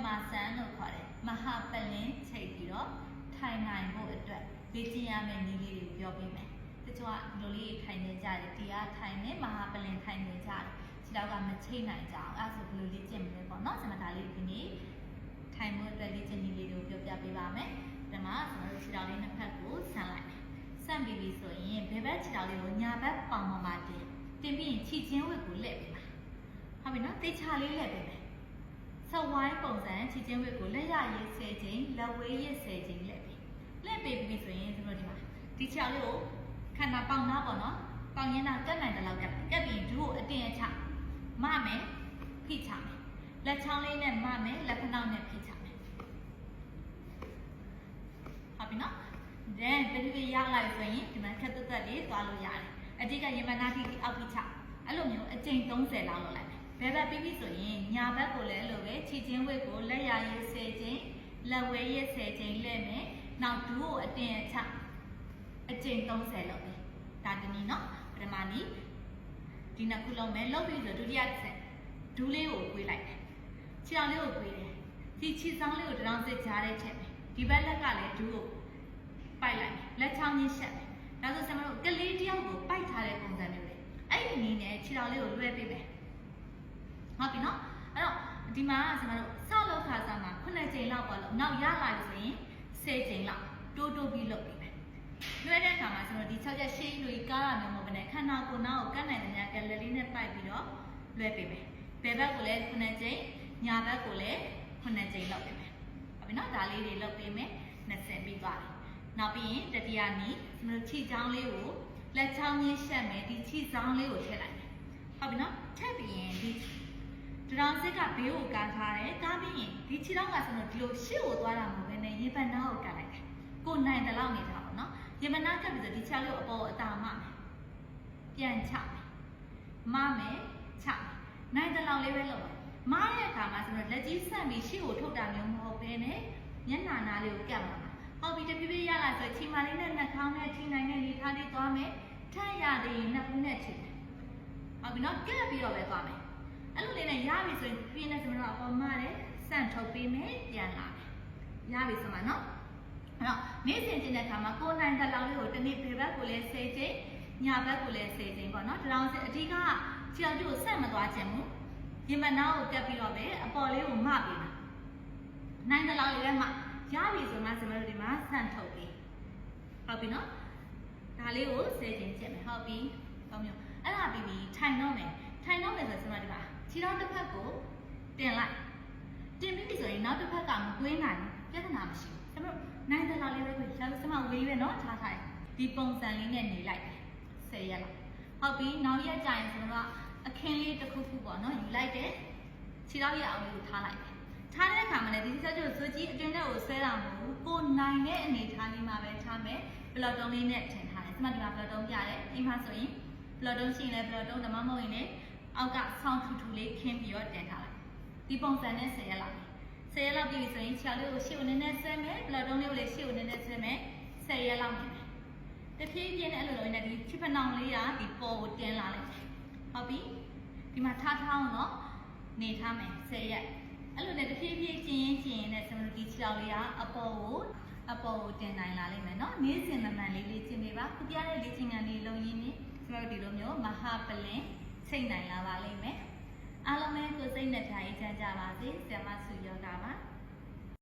Samasan လို့ခေါ်တယ်မဟာပလင်ချိတ်ပြီးတော့ထိုင်နိုင်ဖို့အတွက်လေ့ကျင့်ရမယ့်နည်းလေးတွေပြောပြမယ်တချို့ကလိုလေးထိုင်နေကြတယ်တရားထိုင်နေမဟာပလင်ထိုင်နေကြတယ်ခြေထောက်ကမချိတ်နိုင်ကြအောင်အဲ့ဒါဆိုဘယ်လိုလေ့ကျင့်မလဲပေါ့နော်စမတာလေးဒီနေ့ထိုင်မှုအတွက်လေ့ကျင့်နည်းလေးတွေကိုပြောပြပေးပါမယ်ဒီမှာကျွန်တော်တို့ခြေထောက်လေးနှစ်ဖက်ကိုဆန့်လိုက်မယ်ဆန့်ပြီးပြီဆိုရင်ဘယ်ဘက်ခြေထောက်လေးကိုညာဘက်ပေါင်ပေါ်မှာတင်ပြီးရင်ခြေချင်းဝက်ကိုလှည့်ပေးပါဟုတ်ပြီနော်တေချာလေးလှည့်ပေးမယ်ဆက်ဝိုင်းပုံစံခြေချင်းဝက်ကိုလက်ရရေး10ချိန်လက်ဝဲရေး10ချိန်လှည့်ပေးပြီဆိုရင်တို့ဒီမှာဒီခြေထောက်လေးကိုခန္ဓာပေါင်သားပေါ့နော်ပေါင်ရင်းသားကတ်နိုင်တဲ့လောက်ကပ်ပြီးဒူးကိုအတင်းအချမမယ်ဖိချမယ်လက်ချောင်းလေးနဲ့မမယ်လက်ဖက်နှောက်နဲ့ဖိချမယ်ဟုတ်ပြီနော်then တတိယရလိုက်ဆိုရင်ဒီမှာခက်တက်တက်လေးသွားလို့ရတယ်အတိကရေမနာတိအောက်ဖိချအဲ့လိုမျိုးအကျိန်30လောက်လုပ်လိုက်မယ်ဘယ်ဘက်ပြီးပြီဆိုရင်ညာဘက်ကိုလည်းလိုပဲခြေချင်းဝက်ကိုလက်ရရေး10ချိန်လက်ဝဲရေး10ချိန်လှည့်မယ်နောက်ဒူးကိုအတင်းအချအကျိန်30လုပ်မယ်ဒါတနည်းနော်ပထမနည်းဒီနှစ်ခုလုံးမယ်လုပ်ပြီးဆိုဒုတိယဆက်ဒူးလေးကိုကွေးလိုက်တယ်ခြေထောက်လေးကိုကွေးတယ်ဒီခြေဆောင်လေးကိုတရောင်းစစ်ကြားထဲထည့်မယ်ဒီဘက်လက်ကလည်းဒူးကိုပိုက်လိုက်မယ်လက်ချောင်းချင်းရှက်မယ်ဒါဆိုဆရာမတို့ကလေးတယောက်ကိုပိုက်ထားတဲ့ပုံစံမျိုးလေအဲ့ဒီနည်းနဲ့ခြေထောက်လေးကိုလွှဲပေးမယ်ဟုတ်ပြီနော်အဲ့တော့ဒီမှာဆရာမတို့ဆောက်လောက်ခါစားမှာ9ချိန်လောက်ပေါ့လို့နောက်ရလာပြီဆိုရင်10ချိန်လောက်တိုးပြီးလုပ်ပေးမယ်လွှဲတဲ့အခါမှာကျွန်တော်ဒီ6ရက်ရှေးလူကြီးကားရမျိုးမဟုတ်ဘဲနဲ့ခန္ဓာကိုယ်နာကိုကတ်နိုင်တဲ့ညကလက်လေးနဲ့ပိုက်ပြီးတော့လွှဲပေးမယ်ဘယ်ဘက်ကိုလည်း9ချိန်ညာဘက်ကိုလည်း9ချိန်လုပ်ပေးမယ်ဟုတ်ပြီနော်ဒါလေးတွေလုပ်ပေးမယ်20ပြီးသွားပြီနောက်ပြီးရင်တတိယနည်းကျွန်တော်ခြေချောင်းလေးကိုလက်ချောင်းချင်းရှက်မယ်ဒီခြေချောင်းလေးကိုထည့်လိုက်မယ်ဟုတ်ပြီနော်ထည့်ပြီးရင်ဒီတရောင်စစ်ကဘေးကိုကန်ထားတယ်ကားပြီးရင်ဒီခြေထောက်ကကျွန်တော်ဒီလိုရှေ့ကိုသွားတာမဟုတ်ဘဲနဲ့ရေပန်းနားကိုကန်လိုက်တယ်ကိုနိုင်တဲ့လောက်နေတာပေါ့နော်ရေပန်းနားကပ်ပြီးဆိုဒီခြေထောက်လေးကိုအပေါ်အတာမမယ်ပြန်ချမယ်မမယ်ချမယ်နိုင်တဲ့လောက်လေးပဲလုပ်မယ်မတဲ့အခါမှာကျွန်တော်လက်ကြီးဆန့်ပြီးရှေ့ကိုထုတ်တာမျိုးမဟုတ်ဘဲနဲ့မျက်နှာနားလေးကိုကပ်မှာဟုတ်ပြီတဖြည်းဖြည်းရလာဆိုချီမာလေးနဲ့နှာခေါင်းနဲ့ထိနိုင်တဲ့လေထားလေးသွားမယ်ထပ်ရသေးရင်နှစ်ဖက်နဲ့ထိတယ်ဟုတ်ပြီနော်ကပ်ပြီးတော့ပဲသွားမယ်အဲ့လိုလေးနဲ့ရပြီဆိုရင်ပြင်းနေစမတော့အပေါ်မှာလည်းစန့်ထုတ်ပေးမယ်ပြန်လာမယ်ရပြီဆိုမှနော်အဲ့တော့နေ့စဉ်ကျင့်တဲ့အခါမှာကိုနိုင်တဲ့လောက်လေးကိုတစ်နေ့ဖေဘက်ကိုလည်း10ချိန်ညာဘက်ကိုလည်း10ချိန်ပေါ့နော်တောင်စစ်အဓိကခြေထောက်ကိုဆက်မသွားခြင်းဘူးရေမနာကိုကပ်ပြီးတော့ပဲအပေါ်လေးကိုမပေးမယ်နိုင်တဲ့လောက်လေးပဲမရပြီဆိုမှကျွန်တော်တို့ဒီမှာဆန့်ထုတ်ပေးဟုတ်ပြီနော်ဒါလေးကို10ချိန်ကျင့်မယ်ဟုတ်ပြီကောင်းပြီအဲ့ဒါပြီးပြီးထိုင်တော့မယ်ဆိုကျွန်တော်ဒီမှာခြေထောက်တစ်ဖက်ကိုတင်လိုက်တင်ပြီးပြီဆိုရင်နောက်တစ်ဖက်ကမကွေးနိုင်ပြဿနာမရှိဘူးကျွန်တော်နိုင်တဲ့လောက်လေးပဲကိုကျွန်တော်ဝေးပဲเนาะထားထားဒီပုံစံလေးနဲ့နေလိုက်10ရက်လောက်ဟုတ်ပြီနောက်ရက်ကြာရင်ကျွန်တော်ကအခင်းလေးတစ်ခုခုပေါ့เนาะယူလိုက်တယ်ခြေထောက်ရအောင်လေးကိုထားလိုက်ထားတဲ့အခါမှာလည်းဒီစက်ကျိုးစွကြီးအတွင်းထဲကိုဆွဲတာမဟုတ်ဘူးကိုနိုင်တဲ့အနေထားလေးမှာပဲထားမယ်ဘလော့တုံးလေးနဲ့ထင်ထားတယ်ဒီမှာဘလော့တုံးပြတယ်ဒီမှာဆိုရင်ဘလော့တုံးရှိရင်လည်းဘလော့တုံးဓမ္မမဟုတ်ရင်လည်းအောက်ကဆောင်းထူထူလေးခင်းပြီးတော့တင်ထားလိုက်ဒီပုံစံနဲ့10ရက်လောက်10ရက်လောက်ပြီဆိုရင်ခြေလေးကိုရှေ့ကိုနည်းနည်းဆွဲမယ်ဘလော့တုံးလေးကိုလည်းရှေ့ကိုနည်းနည်းဆွဲမယ်10ရက်လောက်နေမယ်တဖြည်းဖြည်းနဲ့အဲ့လိုလိုနဲ့ဒီချစ်ဖနောင်လေးကဒီပေါ်ကိုတင်လာလိုက်ဟုတ်ပြီဒီမှာထားထားအောင်တော့နေထားမယ်10ရက်အဲ့လိုနဲ့တဖြည်းဖြည်းကျင်းရင်နဲ့ကျွန်တော်ဒီခြေထောက်လေးကအပေါ်ကိုတင်နိုင်လာလိမ့်မယ်เนาะနေ့စဉ်မှန်လေးလေ့ကျင့်ပေးပါခုပြတဲ့လေ့ကျင့်ခန်းလေးလုံးရင်းနေကျွန်တော်ဒီလိုမျိုးမဟာပလင်စိတ်နိုင်လာပါလိမ့်မယ်အားလုံးပဲကိုယ်စိတ်နဲ့ထားရေးချမ်းကြပါစေဆရာမစုယောဂပါ